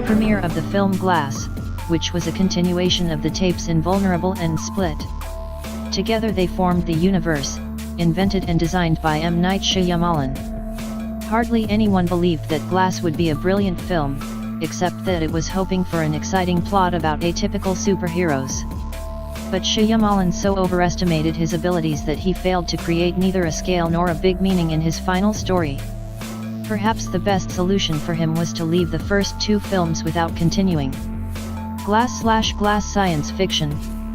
premiere of the film Glass, which was a continuation of the tapes Invulnerable and Split. Together they formed the universe, invented and designed by M. Night Shyamalan. Hardly anyone believed that Glass would be a brilliant film, except that it was hoping for an exciting plot about atypical superheroes. But Shyamalan so overestimated his abilities that he failed to create neither a scale nor a big meaning in his final story. Perhaps the best solution for him was to leave the first two films without continuing. Glass science fiction,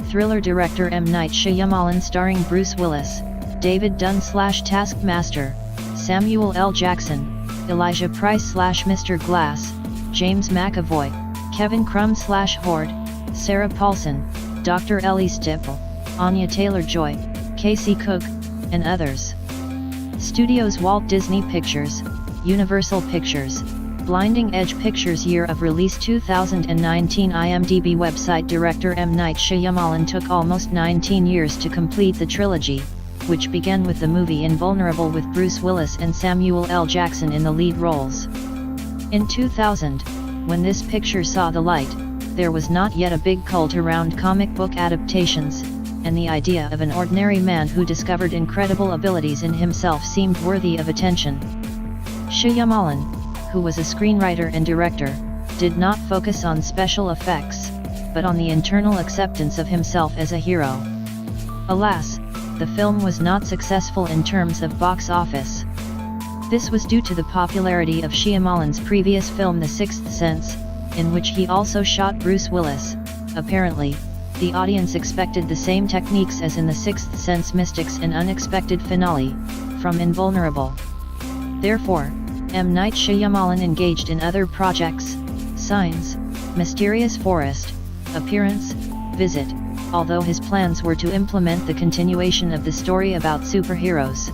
thriller director M. Night Shyamalan starring Bruce Willis, David Dunn Taskmaster, Samuel L. Jackson, Elijah Price Mr. Glass, James McAvoy, Kevin Crumb Horde, Sarah Paulson, Dr. Ellie Stipple, Anya Taylor-Joy, Casey Cook, and others. Studios: Walt Disney Pictures, Universal Pictures, Blinding Edge Pictures. Year of release 2019. IMDb website. Director M. Night Shyamalan took almost 19 years to complete the trilogy, which began with the movie Invulnerable with Bruce Willis and Samuel L. Jackson in the lead roles. In 2000, when this picture saw the light, there was not yet a big cult around comic book adaptations, and the idea of an ordinary man who discovered incredible abilities in himself seemed worthy of attention. Shyamalan, who was a screenwriter and director, did not focus on special effects, but on the internal acceptance of himself as a hero. Alas, the film was not successful in terms of box office. This was due to the popularity of Shyamalan's previous film The Sixth Sense, in which he also shot Bruce Willis. Apparently, the audience expected the same techniques as in The Sixth Sense: Mystics, an unexpected finale, from Invulnerable. Therefore, M. Night Shyamalan engaged in other projects: Signs, Mysterious Forest, Appearance, Visit, although his plans were to implement the continuation of the story about superheroes.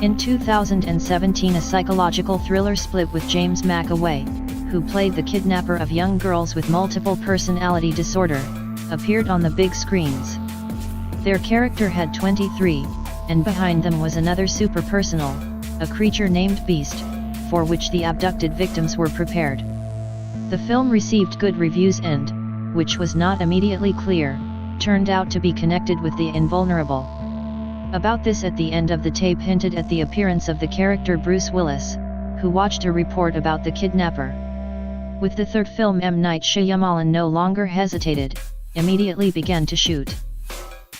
In 2017, a psychological thriller Split with James McAvoy, who played the kidnapper of young girls with multiple personality disorder, appeared on the big screens. Their character had 23, and behind them was another super-personal, a creature named Beast, for which the abducted victims were prepared. The film received good reviews and, which was not immediately clear, turned out to be connected with the Invulnerable. About this at the end of the tape hinted at the appearance of the character Bruce Willis, who watched a report about the kidnapper. With the third film, M. Night Shyamalan no longer hesitated, immediately began to shoot.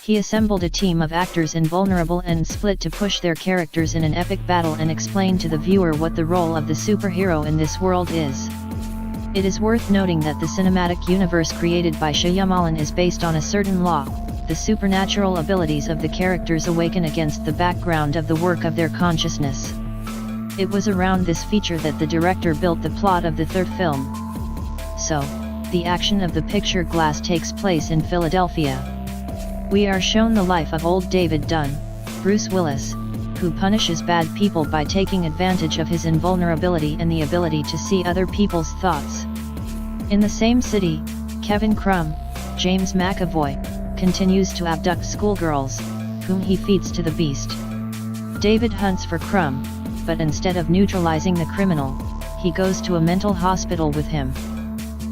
He assembled a team of actors Invulnerable and Split to push their characters in an epic battle and explain to the viewer what the role of the superhero in this world is. It is worth noting that the cinematic universe created by Shyamalan is based on a certain law: the supernatural abilities of the characters awaken against the background of the work of their consciousness. It was around this feature that the director built the plot of the third film. So, the action of the picture Glass takes place in Philadelphia. We are shown the life of old David Dunn, Bruce Willis, who punishes bad people by taking advantage of his invulnerability and the ability to see other people's thoughts. In the same city, Kevin Crumb, James McAvoy, continues to abduct schoolgirls, whom he feeds to the Beast. David hunts for Crumb, but instead of neutralizing the criminal, he goes to a mental hospital with him.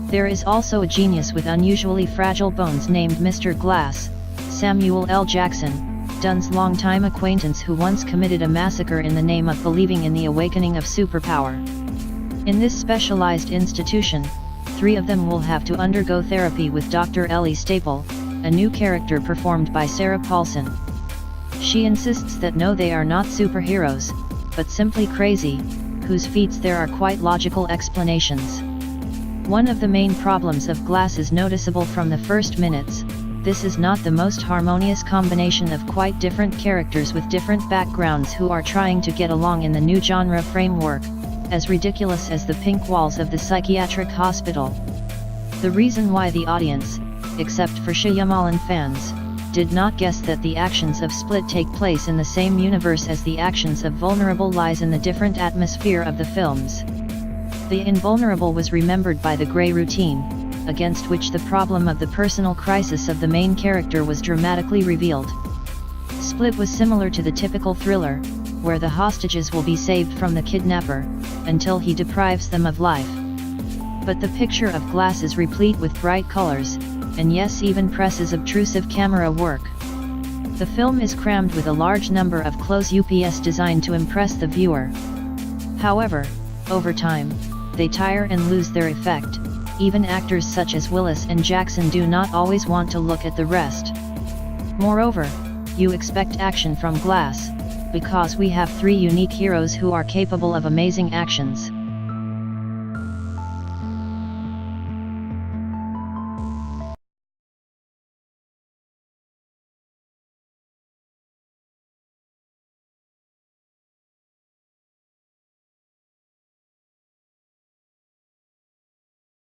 There is also a genius with unusually fragile bones named Mr. Glass, Samuel L. Jackson, Dunn's longtime acquaintance who once committed a massacre in the name of believing in the awakening of superpower. In this specialized institution, 3 of them will have to undergo therapy with Dr. Ellie Staple, a new character performed by Sarah Paulson. She insists that no, they are not superheroes, but simply crazy, whose feats there are quite logical explanations. One of the main problems of Glass is noticeable from the first minutes: this is not the most harmonious combination of quite different characters with different backgrounds who are trying to get along in the new genre framework, as ridiculous as the pink walls of the psychiatric hospital. The reason why the audience, except for Shyamalan fans, did not guess that the actions of Split take place in the same universe as the actions of Vulnerable lies in the different atmosphere of the films. The Invulnerable was remembered by the Grey routine, against which the problem of the personal crisis of the main character was dramatically revealed. Split was similar to the typical thriller, where the hostages will be saved from the kidnapper, until he deprives them of life. But the picture of Glass is replete with bright colors, and yes, even presses obtrusive camera work. The film is crammed with a large number of close-ups designed to impress the viewer. However, over time, they tire and lose their effect. Even actors such as Willis and Jackson do not always want to look at the rest. Moreover, you expect action from Glass, because we have three unique heroes who are capable of amazing actions.